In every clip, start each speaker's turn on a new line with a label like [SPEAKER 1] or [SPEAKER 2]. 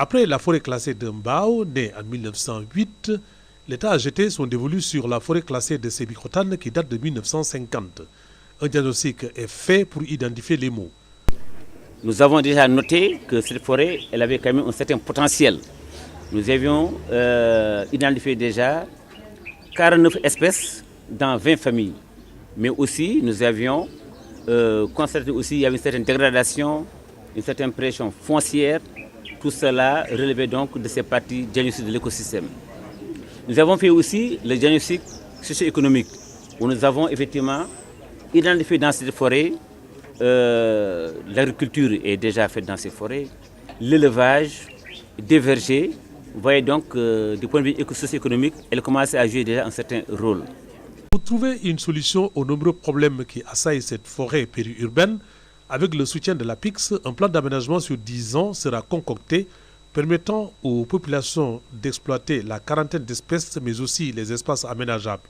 [SPEAKER 1] Après la forêt classée de Mbao, née en 1908, l'État a jeté son dévolu sur la forêt classée de Sébikotane qui date de 1950. Un diagnostic est fait pour identifier les maux.
[SPEAKER 2] Nous avons déjà noté que cette forêt, elle avait quand même un certain potentiel. Nous avions identifié déjà 49 espèces dans 20 familles. Mais aussi, nous avions constaté aussi qu'il y avait une certaine dégradation, une certaine pression foncière. Tout cela relevait donc de ces parties diagnostiques de l'écosystème. Nous avons fait aussi le diagnostic socio-économique, où nous avons effectivement identifié dans cette forêt, l'agriculture est déjà faite dans ces forêts, l'élevage, des vergers. Vous voyez donc, du point de vue socio-économique, elle commence à jouer déjà un certain rôle.
[SPEAKER 1] Pour trouver une solution aux nombreux problèmes qui assaillent cette forêt périurbaine, avec le soutien de la PIX, un plan d'aménagement sur 10 ans sera concocté, permettant aux populations d'exploiter la quarantaine d'espèces, mais aussi les espaces aménageables.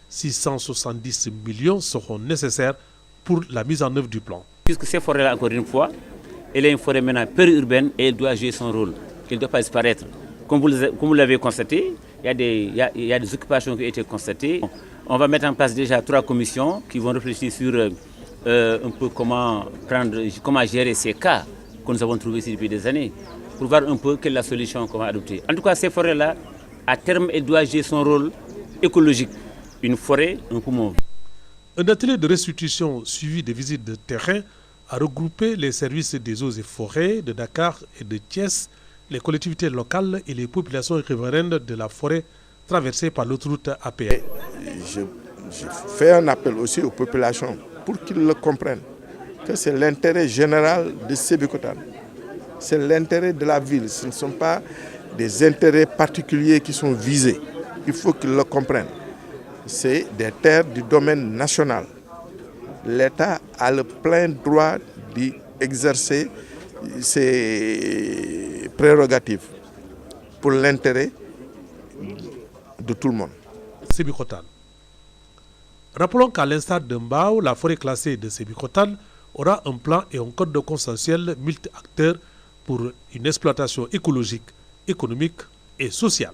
[SPEAKER 1] 670 millions seront nécessaires pour la mise en œuvre du plan.
[SPEAKER 2] Puisque ces forêts-là, encore une fois, elle est une forêt maintenant périurbaine et elle doit jouer son rôle, qu'elle ne doit pas disparaître. Comme vous l'avez constaté, il y a des occupations qui ont été constatées. On va mettre en place déjà 3 commissions qui vont réfléchir sur un peu comment gérer ces cas que nous avons trouvés ici depuis des années, pour voir un peu quelle est la solution qu'on va adopter. En tout cas, ces forêts-là, à terme, elles doivent jouer son rôle écologique. Une forêt, un poumon.
[SPEAKER 1] Un atelier de restitution suivi de visites de terrain a regroupé les services des eaux et forêts de Dakar et de Thiès, les collectivités locales et les populations riveraines de la forêt traversée par l'autoroute APR.
[SPEAKER 3] Je fais un appel aussi aux populations pour qu'ils le comprennent, que c'est l'intérêt général de Sébikotane. C'est l'intérêt de la ville, ce ne sont pas des intérêts particuliers qui sont visés. Il faut qu'ils le comprennent. C'est des terres du domaine national. L'État a le plein droit d'exercer ses prérogatives pour l'intérêt de tout le monde.
[SPEAKER 1] Sébikotane. Rappelons qu'à l'instar de Mbao, la forêt classée de Sébikotane aura un plan et un code de consensuel multi-acteurs pour une exploitation écologique, économique et sociale.